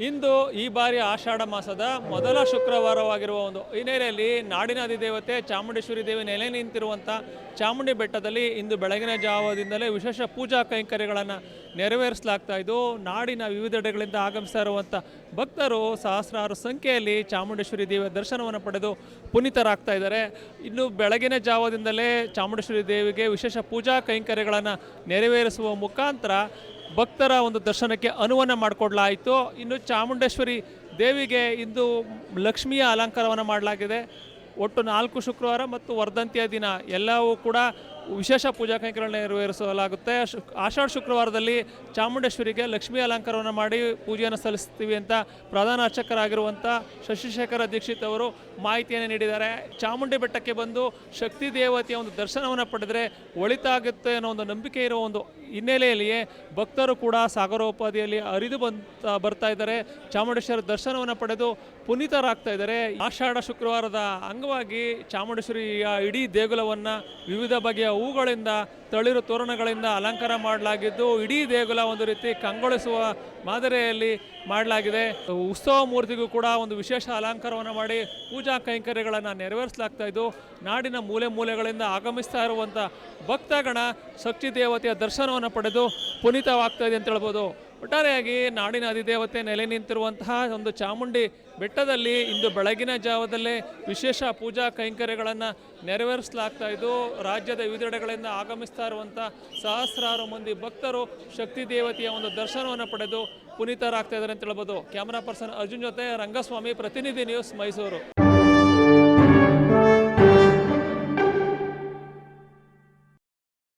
ಇಂದು ಈ ಬಾರಿ ಆಷಾಢ ಮಾಸದ ಮೊದಲ ಶುಕ್ರವಾರವಾಗಿರುವ ಒಂದು ಹಿನ್ನೆಲೆಯಲ್ಲಿ ನಾಡಿನ ಅಧಿದೇವತೆ ಚಾಮುಂಡೇಶ್ವರಿ ದೇವಿ ನೆಲೆ ನಿಂತಿರುವಂಥ ಚಾಮುಂಡಿ ಬೆಟ್ಟದಲ್ಲಿ ಇಂದು ಬೆಳಗಿನ ಜಾವದಿಂದಲೇ ವಿಶೇಷ ಪೂಜಾ ಕೈಂಕರ್ಯಗಳನ್ನು ನೆರವೇರಿಸಲಾಗ್ತಾ ಇದ್ದು ನಾಡಿನ ವಿವಿಧೆಡೆಗಳಿಂದ ಆಗಮಿಸ್ತಾ ಇರುವಂಥ ಭಕ್ತರು ಸಹಸ್ರಾರು ಸಂಖ್ಯೆಯಲ್ಲಿ ಚಾಮುಂಡೇಶ್ವರಿ ದೇವಿಯ ದರ್ಶನವನ್ನು ಪಡೆದು ಪುನೀತರಾಗ್ತಾ ಇದ್ದಾರೆ. ಇನ್ನು ಬೆಳಗಿನ ಜಾವದಿಂದಲೇ ಚಾಮುಂಡೇಶ್ವರಿ ದೇವಿಗೆ ವಿಶೇಷ ಪೂಜಾ ಕೈಂಕರ್ಯಗಳನ್ನು ನೆರವೇರಿಸುವ ಮುಖಾಂತರ ಭಕ್ತರ ಒಂದು ದರ್ಶನಕ್ಕೆ ಅನುವನ್ನು ಮಾಡಿಕೊಡ್ಲಾಯಿತು. ಇನ್ನು ಚಾಮುಂಡೇಶ್ವರಿ ದೇವಿಗೆ ಇಂದು ಲಕ್ಷ್ಮಿಯ ಅಲಂಕಾರವನ್ನು ಮಾಡಲಾಗಿದೆ. ಒಟ್ಟು 4 ಶುಕ್ರವಾರ ಮತ್ತು ವರ್ಧಂತಿಯ ದಿನ ಎಲ್ಲವೂ ಕೂಡ ವಿಶೇಷ ಪೂಜಾ ಕೈಂಕರ್ಯಗಳನ್ನು ನೆರವೇರಿಸಲಾಗುತ್ತೆ. ಆಷಾಢ ಶುಕ್ರವಾರದಲ್ಲಿ ಚಾಮುಂಡೇಶ್ವರಿಗೆ ಲಕ್ಷ್ಮೀ ಅಲಂಕಾರವನ್ನು ಮಾಡಿ ಪೂಜೆಯನ್ನು ಸಲ್ಲಿಸ್ತೀವಿ ಅಂತ ಪ್ರಧಾನ ಅರ್ಚಕರಾಗಿರುವಂಥ ಶಶಿಶೇಖರ ದೀಕ್ಷಿತ್ ಅವರು ಮಾಹಿತಿಯನ್ನು ನೀಡಿದ್ದಾರೆ. ಚಾಮುಂಡಿ ಬೆಟ್ಟಕ್ಕೆ ಬಂದು ಶಕ್ತಿ ದೇವತೆಯ ಒಂದು ದರ್ಶನವನ್ನು ಪಡೆದರೆ ಒಳಿತಾಗುತ್ತೆ ಅನ್ನೋ ಒಂದು ನಂಬಿಕೆ ಇರುವ ಒಂದು ಹಿನ್ನೆಲೆಯಲ್ಲಿಯೇ ಭಕ್ತರು ಕೂಡ ಸಾಗರೋಪಾದಿಯಲ್ಲಿ ಹರಿದು ಬರ್ತಾ ಇದ್ದಾರೆ. ಚಾಮುಂಡೇಶ್ವರಿ ದರ್ಶನವನ್ನು ಪಡೆದು ಪುನೀತರಾಗ್ತಾ ಇದ್ದಾರೆ. ಆಷಾಢ ಶುಕ್ರವಾರದ ಅಂಗವಾಗಿ ಚಾಮುಂಡೇಶ್ವರಿಯ ಇಡೀ ದೇಗುಲವನ್ನು ವಿವಿಧ ಬಗೆಯ ಹೂಗಳಿಂದ ತಳಿರು ತೋರಣಗಳಿಂದ ಅಲಂಕಾರ ಮಾಡಲಾಗಿದ್ದು ಇಡೀ ದೇಗುಲ ಒಂದು ರೀತಿ ಕಂಗೊಳಿಸುವ ಮಾದರಿಯಲ್ಲಿ ಮಾಡಲಾಗಿದೆ. ಉತ್ಸವ ಮೂರ್ತಿಗೂ ಕೂಡ ಒಂದು ವಿಶೇಷ ಅಲಂಕಾರವನ್ನು ಮಾಡಿ ಪೂಜಾ ಕೈಂಕರ್ಯಗಳನ್ನು ನೆರವೇರಿಸಲಾಗ್ತಾ ಇದ್ದು ನಾಡಿನ ಮೂಲೆ ಮೂಲೆಗಳಿಂದ ಆಗಮಿಸ್ತಾ ಇರುವಂಥ ಭಕ್ತಗಣ ಶಕ್ತಿ ದೇವತೆಯ ದರ್ಶನವನ್ನು ಪಡೆದು ಪುನೀತವಾಗ್ತಾ ಇದೆ ಅಂತ ಹೇಳ್ಬೋದು. ಒಟ್ಟಾರೆಯಾಗಿ ನಾಡಿನ ಅಧಿದೇವತೆ ನೆಲೆ ನಿಂತಿರುವಂತಹ ಒಂದು ಚಾಮುಂಡಿ ಬೆಟ್ಟದಲ್ಲಿ ಇಂದು ಬೆಳಗಿನ ಜಾವದಲ್ಲೇ ವಿಶೇಷ ಪೂಜಾ ಕೈಂಕರ್ಯಗಳನ್ನು ನೆರವೇರಿಸಲಾಗ್ತಾ ಇದ್ದು ರಾಜ್ಯದ ವಿವಿಧೆಡೆಗಳಿಂದ ಆಗಮಿಸ್ತಾ ಇರುವಂಥ ಸಹಸ್ರಾರು ಮಂದಿ ಭಕ್ತರು ಶಕ್ತಿ ದೇವತೆಯ ಒಂದು ದರ್ಶನವನ್ನು ಪಡೆದು ಪುನೀತರಾಗ್ತಾ ಇದ್ದಾರೆ ಅಂತ ಹೇಳ್ಬೋದು. ಕ್ಯಾಮರಾ ಪರ್ಸನ್ ಅರ್ಜುನ್ ಜೊತೆ ರಂಗಸ್ವಾಮಿ, ಪ್ರತಿನಿಧಿ ನ್ಯೂಸ್, ಮೈಸೂರು.